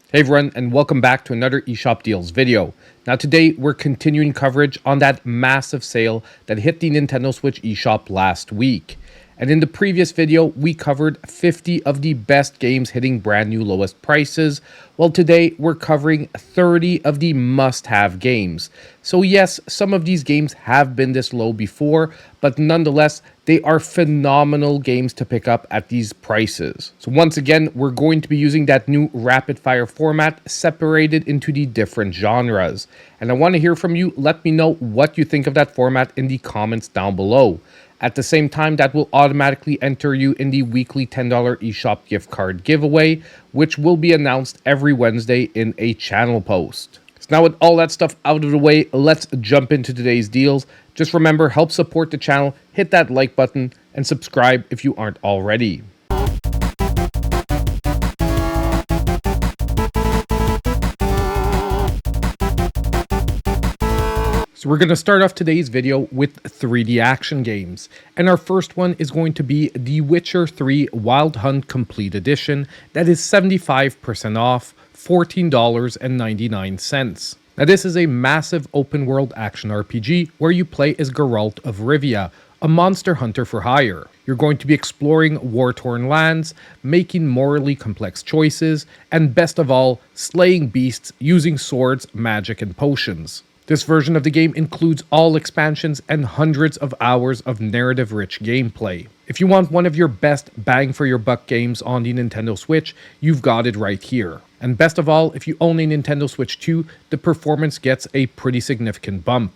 Hey everyone, and welcome back to another eShop Deals video. Now today, we're continuing coverage on that massive sale that hit the Nintendo Switch eShop last week. And in the previous video, we covered 50 of the best games hitting brand new lowest prices. Well, today, we're covering 30 of the must-have games. So yes, some of these games have been this low before, but nonetheless, they are phenomenal games to pick up at these prices. So once again, we're going to be using that new rapid fire format separated into the different genres. And I want to hear from you. Let me know what you think of that format in the comments down below. At the same time, that will automatically enter you in the weekly $10 eShop gift card giveaway, which will be announced every Wednesday in a channel post. So now with all that stuff out of the way, let's jump into today's deals. Just remember, help support the channel, hit that like button, and subscribe if you aren't already. So we're going to start off today's video with 3D action games. And our first one is going to be The Witcher 3 Wild Hunt Complete Edition. That is 75% off, $14.99. Now this is a massive open world action RPG where you play as Geralt of Rivia, a monster hunter for hire. You're going to be exploring war-torn lands, making morally complex choices, and best of all, slaying beasts using swords, magic, and potions. This version of the game includes all expansions and hundreds of hours of narrative-rich gameplay. If you want one of your best bang-for-your-buck games on the Nintendo Switch, you've got it right here. And best of all, if you own a Nintendo Switch 2, the performance gets a pretty significant bump.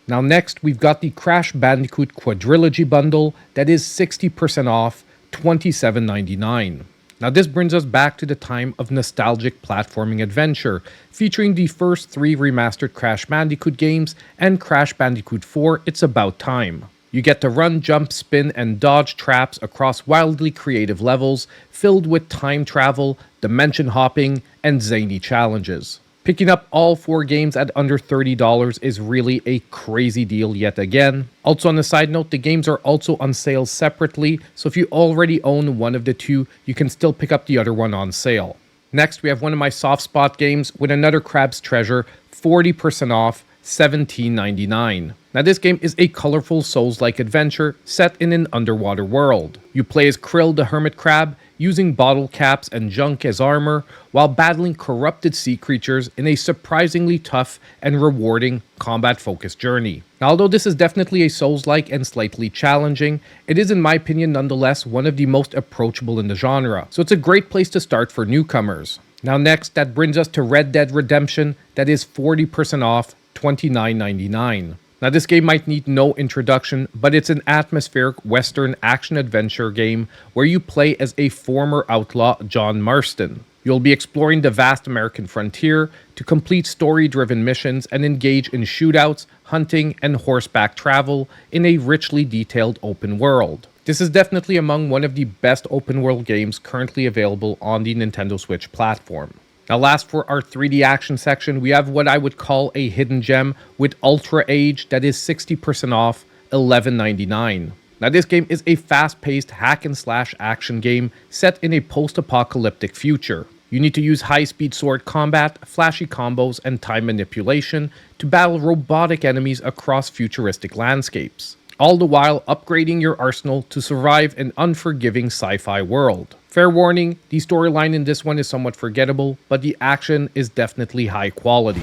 Now next, we've got the Crash Bandicoot Quadrilogy bundle that is 60% off, $27.99. Now this brings us back to the time of nostalgic platforming adventure, featuring the first 3 remastered Crash Bandicoot games and Crash Bandicoot 4 It's About Time. You get to run, jump, spin, and dodge traps across wildly creative levels filled with time travel, dimension hopping, and zany challenges. Picking up all 4 games at under $30 is really a crazy deal yet again. Also on a side note, the games are also on sale separately, so if you already own one of the 2, you can still pick up the other one on sale. Next, we have one of my soft spot games with another Crab's Treasure, 40% off, $17.99. Now this game is a colorful Souls-like adventure set in an underwater world. You play as Krill the Hermit Crab, using bottle caps and junk as armor, while battling corrupted sea creatures in a surprisingly tough and rewarding combat-focused journey. Now, although this is definitely a Souls-like and slightly challenging, it is in my opinion nonetheless one of the most approachable in the genre, so it's a great place to start for newcomers. Now next, that brings us to Red Dead Redemption, that is 40% off, $29.99. Now this game might need no introduction, but it's an atmospheric western action-adventure game where you play as a former outlaw, John Marston. You'll be exploring the vast American frontier to complete story-driven missions and engage in shootouts, hunting, and horseback travel in a richly detailed open world. This is definitely among one of the best open world games currently available on the Nintendo Switch platform. Now last, for our 3D action section, we have what I would call a hidden gem with Ultra Age that is 60% off, $11.99. Now this game is a fast-paced hack-and-slash action game set in a post-apocalyptic future. You need to use high-speed sword combat, flashy combos, and time manipulation to battle robotic enemies across futuristic landscapes, all the while upgrading your arsenal to survive an unforgiving sci-fi world. Fair warning, the storyline in this one is somewhat forgettable, but the action is definitely high quality.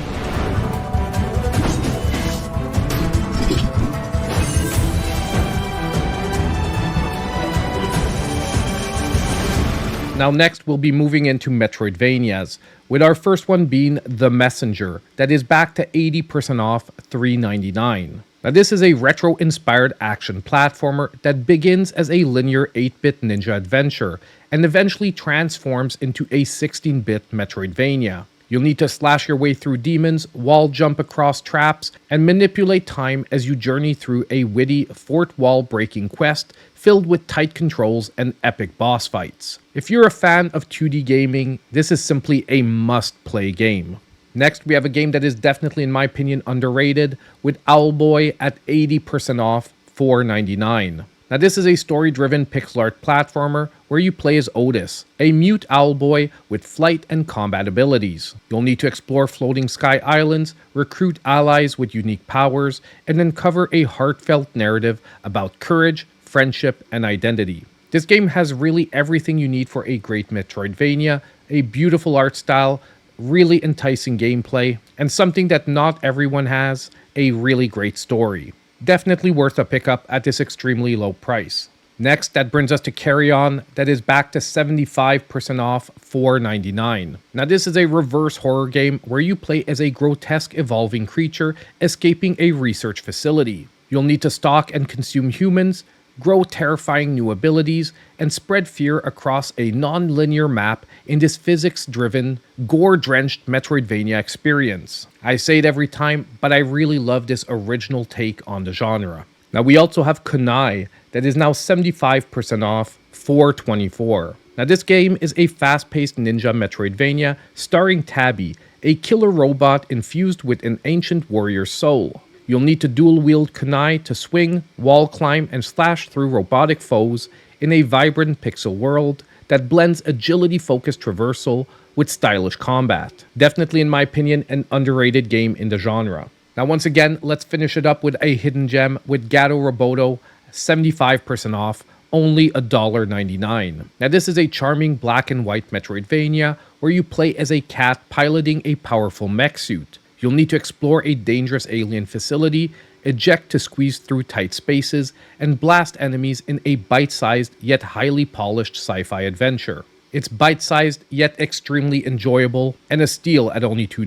Now next, we'll be moving into Metroidvanias, with our first one being The Messenger, that is back to 80% off, $3.99. Now this is a retro-inspired action platformer that begins as a linear 8-bit ninja adventure and eventually transforms into a 16-bit Metroidvania. You'll need to slash your way through demons, wall jump across traps, and manipulate time as you journey through a witty, fourth wall breaking quest filled with tight controls and epic boss fights. If you're a fan of 2D gaming, this is simply a must-play game. Next, we have a game that is definitely, in my opinion, underrated, with Owlboy at 80% off, $4.99. Now this is a story-driven pixel art platformer where you play as Otis, a mute owl boy with flight and combat abilities. You'll need to explore floating sky islands, recruit allies with unique powers, and uncover a heartfelt narrative about courage, friendship, and identity. This game has really everything you need for a great Metroidvania, a beautiful art style, really enticing gameplay, and something that not everyone has, a really great story. Definitely worth a pickup at this extremely low price. Next, that brings us to Carry On, that is back to 75% off, $4.99. Now this is a reverse horror game where you play as a grotesque evolving creature escaping a research facility. You'll need to stalk and consume humans, grow terrifying new abilities, and spread fear across a non-linear map in this physics-driven, gore-drenched Metroidvania experience. I say it every time, but I really love this original take on the genre. Now we also have Kunai, that is now 75% off, $4.24. Now this game is a fast-paced ninja Metroidvania starring Tabby, a killer robot infused with an ancient warrior's soul. You'll need to dual-wield kunai to swing, wall climb, and slash through robotic foes in a vibrant pixel world that blends agility-focused traversal with stylish combat. Definitely, in my opinion, an underrated game in the genre. Now once again, let's finish it up with a hidden gem with Gato Roboto, 75% off, only $1.99. Now this is a charming black and white Metroidvania where you play as a cat piloting a powerful mech suit. You'll need to explore a dangerous alien facility, eject to squeeze through tight spaces, and blast enemies in a bite-sized yet highly polished sci-fi adventure. It's bite-sized yet extremely enjoyable, and a steal at only $2.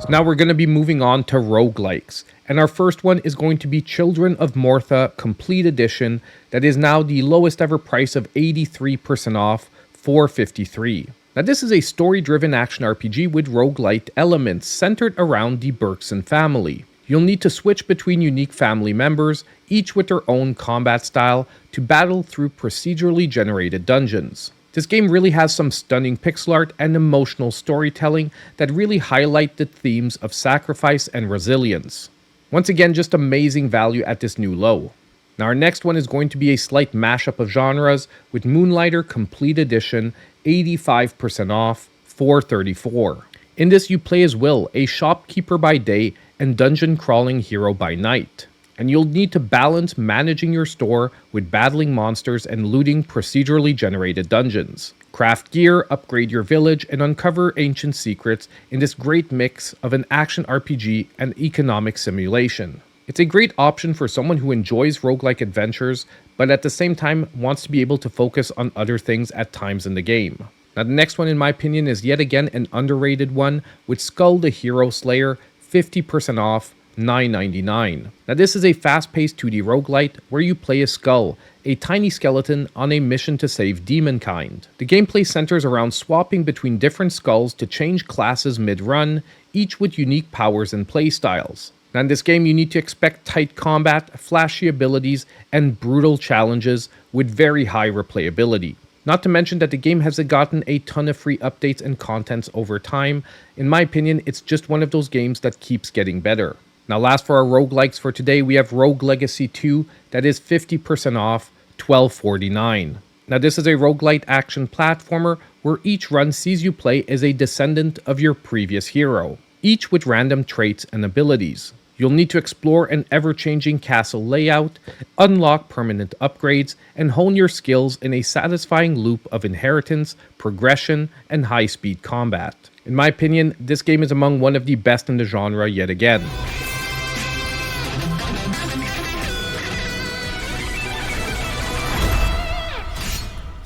Now we're going to be moving on to roguelikes, and our first one is going to be Children of Mortha Complete Edition, that is now the lowest ever price of 83% off, $4.53. Now this is a story-driven action RPG with roguelite elements centered around the Berkson family. You'll need to switch between unique family members, each with their own combat style, to battle through procedurally generated dungeons. This game really has some stunning pixel art and emotional storytelling that really highlight the themes of sacrifice and resilience. Once again, just amazing value at this new low. Now our next one is going to be a slight mashup of genres with Moonlighter Complete Edition, 85% off, $4.34. In this you play as Will, a shopkeeper by day and dungeon crawling hero by night. And you'll need to balance managing your store with battling monsters and looting procedurally generated dungeons. Craft gear, upgrade your village, and uncover ancient secrets in this great mix of an action RPG and economic simulation. It's a great option for someone who enjoys roguelike adventures, but at the same time wants to be able to focus on other things at times in the game. Now the next one in my opinion is yet again an underrated one with Skull the Hero Slayer, 50% off, $9.99. Now this is a fast-paced 2D roguelite where you play as Skull, a tiny skeleton on a mission to save demonkind. The gameplay centers around swapping between different skulls to change classes mid-run, each with unique powers and playstyles. Now in this game you need to expect tight combat, flashy abilities, and brutal challenges with very high replayability. Not to mention that the game has gotten a ton of free updates and contents over time. In my opinion, it's just one of those games that keeps getting better. Now last for our roguelikes for today, we have Rogue Legacy 2, that is 50% off, $12.49. Now this is a roguelite action platformer where each run sees you play as a descendant of your previous hero, each with random traits and abilities. You'll need to explore an ever-changing castle layout, unlock permanent upgrades, and hone your skills in a satisfying loop of inheritance, progression, and high-speed combat. In my opinion, this game is among one of the best in the genre yet again.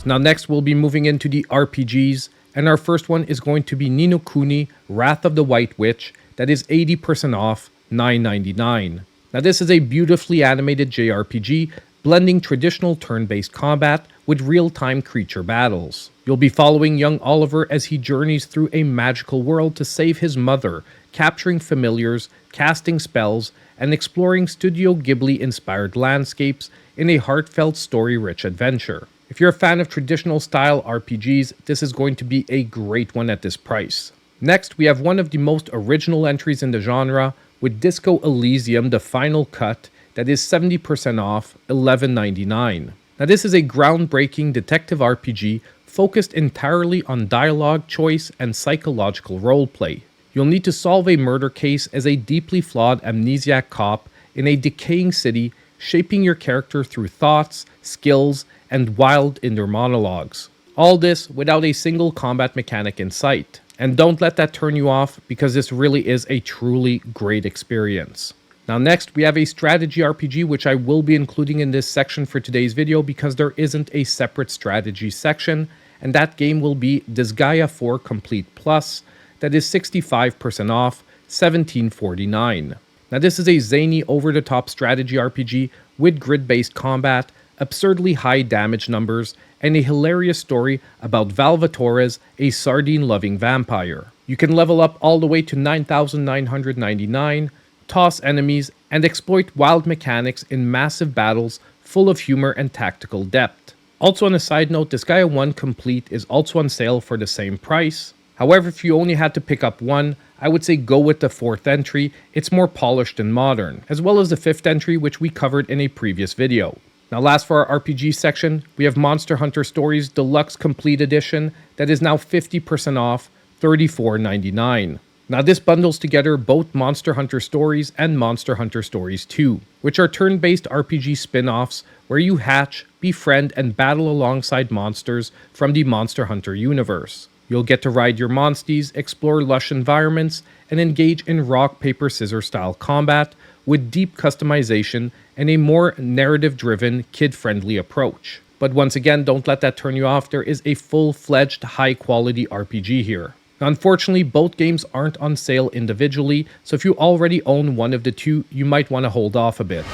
Now next we'll be moving into the RPGs, and our first one is going to be Ni no Kuni Wrath of the White Witch, that is 80% off, $9.99. Now this is a beautifully animated JRPG blending traditional turn-based combat with real-time creature battles. You'll be following young Oliver as he journeys through a magical world to save his mother, capturing familiars, casting spells, and exploring Studio Ghibli-inspired landscapes in a heartfelt story-rich adventure. If you're a fan of traditional style RPGs, this is going to be a great one at this price. Next, we have one of the most original entries in the genre with Disco Elysium The Final Cut that is 70% off, $11.99. Now this is a groundbreaking detective RPG focused entirely on dialogue choice and psychological roleplay. You'll need to solve a murder case as a deeply flawed amnesiac cop in a decaying city, shaping your character through thoughts, skills, and wild inner monologues. All this without a single combat mechanic in sight. And don't let that turn you off, because this really is a truly great experience. Now next, we have a strategy RPG, which I will be including in this section for today's video because there isn't a separate strategy section, and that game will be Disgaea 4 Complete Plus, that is 65% off, $17.49. Now this is a zany over-the-top strategy RPG with grid-based combat, absurdly high damage numbers, and a hilarious story about Valvatores, a sardine-loving vampire. You can level up all the way to 9,999, toss enemies, and exploit wild mechanics in massive battles full of humor and tactical depth. Also on a side note, Disgaea 1 Complete is also on sale for the same price. However, if you only had to pick up one, I would say go with the 4th entry. It's more polished and modern, as well as the 5th entry, which we covered in a previous video. Now last for our RPG section, we have Monster Hunter Stories Deluxe Complete Edition that is now 50% off, $34.99. Now this bundles together both Monster Hunter Stories and Monster Hunter Stories 2, which are turn-based RPG spin-offs where you hatch, befriend, and battle alongside monsters from the Monster Hunter universe. You'll get to ride your monsties, explore lush environments, and engage in rock, paper, scissors style combat with deep customization and a more narrative-driven, kid-friendly approach. But once again, don't let that turn you off. There is a full-fledged, high-quality RPG here. Now, unfortunately, both games aren't on sale individually, so if you already own one of the two, you might want to hold off a bit.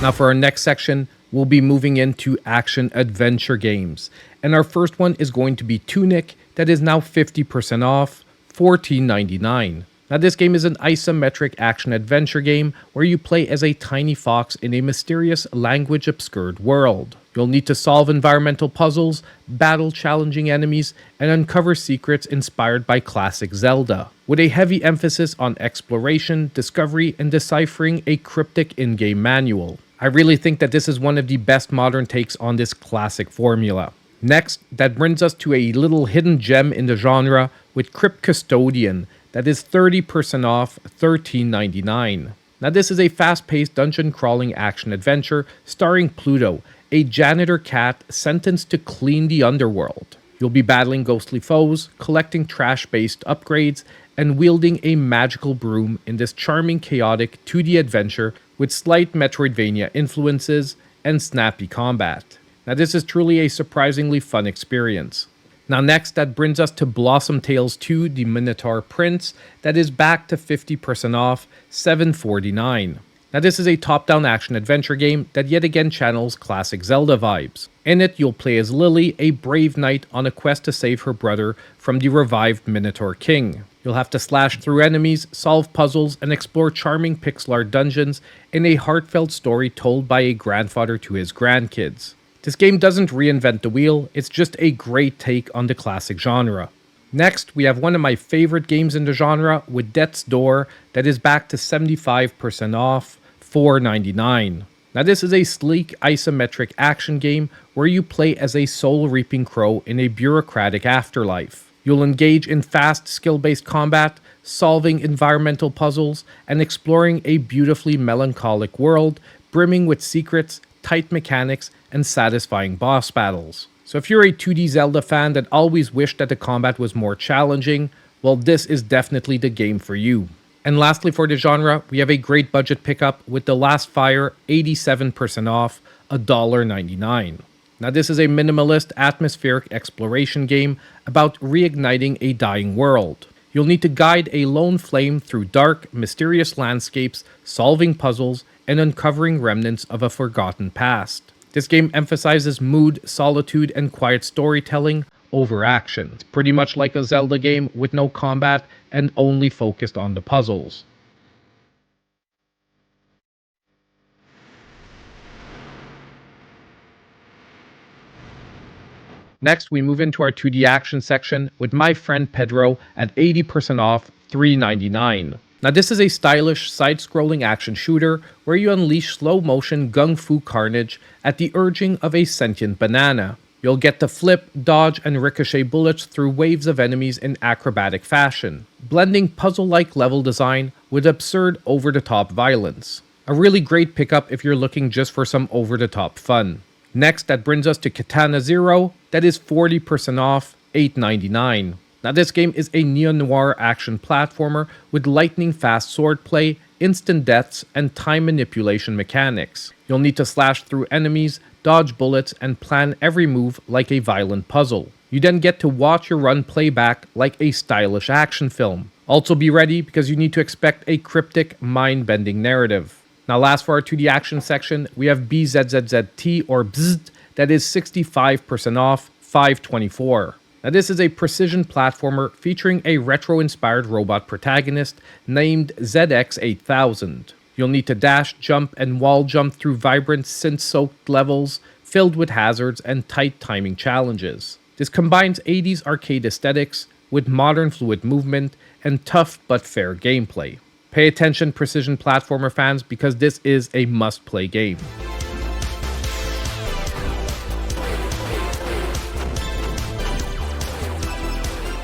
Now for our next section, we'll be moving into action-adventure games. And our first one is going to be Tunic, that is now 50% off, $14.99. Now this game is an isometric action-adventure game where you play as a tiny fox in a mysterious language-obscured world. You'll need to solve environmental puzzles, battle challenging enemies, and uncover secrets inspired by classic Zelda, with a heavy emphasis on exploration, discovery, and deciphering a cryptic in-game manual. I really think that this is one of the best modern takes on this classic formula. Next, that brings us to a little hidden gem in the genre with Crypt Custodian, that is 30% off, $13.99. Now this is a fast-paced dungeon-crawling action-adventure starring Pluto, a janitor cat sentenced to clean the underworld. You'll be battling ghostly foes, collecting trash-based upgrades, and wielding a magical broom in this charming, chaotic 2D adventure with slight Metroidvania influences and snappy combat. Now this is truly a surprisingly fun experience. Now next, that brings us to Blossom Tales 2, The Minotaur Prince, that is back to 50% off, $7.49. Now this is a top-down action-adventure game that yet again channels classic Zelda vibes. In it, you'll play as Lily, a brave knight on a quest to save her brother from the revived Minotaur King. You'll have to slash through enemies, solve puzzles, and explore charming pixel art dungeons in a heartfelt story told by a grandfather to his grandkids. This game doesn't reinvent the wheel, it's just a great take on the classic genre. Next, we have one of my favorite games in the genre with Death's Door that is back to 75% off, $4.99. Now this is a sleek isometric action game where you play as a soul-reaping crow in a bureaucratic afterlife. You'll engage in fast skill-based combat, solving environmental puzzles, and exploring a beautifully melancholic world brimming with secrets, tight mechanics, and satisfying boss battles. So if you're a 2D Zelda fan that always wished that the combat was more challenging, well, this is definitely the game for you. And lastly for the genre, we have a great budget pickup with The Last Fire, 87% off, $1.99. Now this is a minimalist atmospheric exploration game about reigniting a dying world. You'll need to guide a lone flame through dark, mysterious landscapes, solving puzzles, and uncovering remnants of a forgotten past. This game emphasizes mood, solitude, and quiet storytelling over action. It's pretty much like a Zelda game with no combat and only focused on the puzzles. Next, we move into our 2D action section with My Friend Pedro at 80% off, $3.99. Now this is a stylish side-scrolling action shooter where you unleash slow-motion gung-fu carnage at the urging of a sentient banana. You'll get to flip, dodge, and ricochet bullets through waves of enemies in acrobatic fashion, blending puzzle-like level design with absurd over-the-top violence. A really great pickup if you're looking just for some over-the-top fun. Next, that brings us to Katana Zero, that is 40% off, $8.99. Now this game is a neo-noir action platformer with lightning-fast swordplay, instant deaths, and time manipulation mechanics. You'll need to slash through enemies, dodge bullets, and plan every move like a violent puzzle. You then get to watch your run play back like a stylish action film. Also be ready because you need to expect a cryptic, mind-bending narrative. Now last for our 2D action section, we have BZZZT or BZZ, that is 65% off, $5.24. Now this is a precision platformer featuring a retro-inspired robot protagonist named ZX8000. You'll need to dash, jump, and wall jump through vibrant synth-soaked levels filled with hazards and tight timing challenges. This combines 80s arcade aesthetics with modern fluid movement and tough but fair gameplay. Pay attention, precision platformer fans, because this is a must-play game.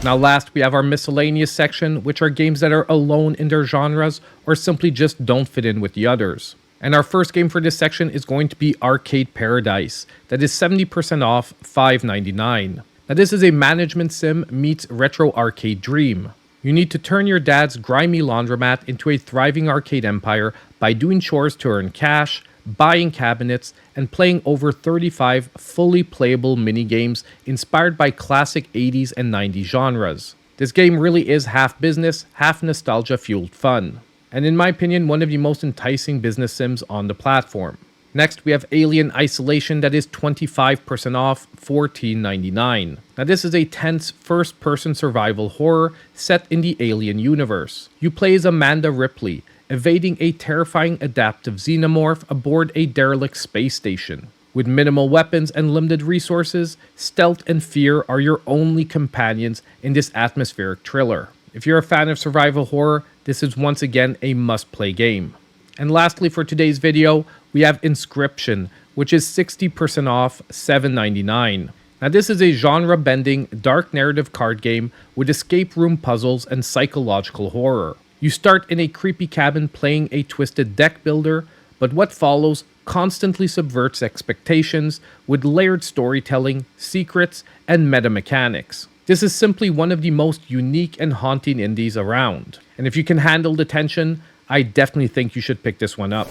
Now last, we have our miscellaneous section, which are games that are alone in their genres or simply just don't fit in with the others. And our first game for this section is going to be Arcade Paradise, that is 70% off, $5.99. Now this is a management sim meets retro arcade dream. You need to turn your dad's grimy laundromat into a thriving arcade empire by doing chores to earn cash, buying cabinets, and playing over 35 fully playable mini-games inspired by classic 80s and 90s genres. This game really is half business, half nostalgia-fueled fun, and in my opinion, one of the most enticing business sims on the platform. Next, we have Alien Isolation, that is 25% off, $14.99. Now this is a tense first-person survival horror set in the Alien universe. You play as Amanda Ripley, evading a terrifying adaptive xenomorph aboard a derelict space station. With minimal weapons and limited resources, stealth and fear are your only companions in this atmospheric thriller. If you're a fan of survival horror, this is once again a must-play game. And lastly for today's video, we have Inscription, which is 60% off, $7.99. Now this is a genre-bending, dark narrative card game with escape room puzzles and psychological horror. You start in a creepy cabin playing a twisted deck builder, but what follows constantly subverts expectations with layered storytelling, secrets, and meta mechanics. This is simply one of the most unique and haunting indies around. And if you can handle the tension, I definitely think you should pick this one up.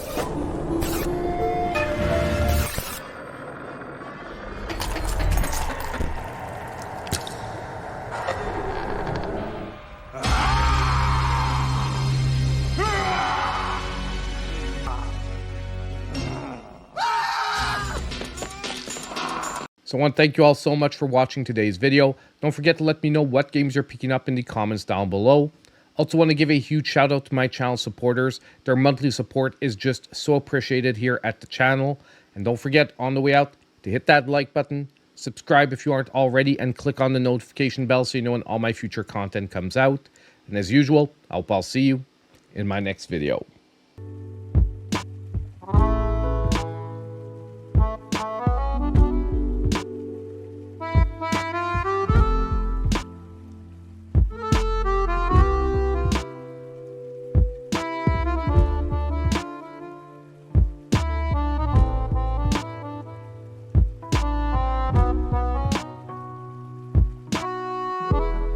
So I want to thank you all so much for watching today's video. Don't forget to let me know what games you're picking up in the comments down below. Also want to give a huge shout out to my channel supporters. Their monthly support is just so appreciated here at the channel. And don't forget on the way out to hit that like button, subscribe if you aren't already, and click on the notification bell so you know when all my future content comes out. And as usual, I hope I'll see you in my next video.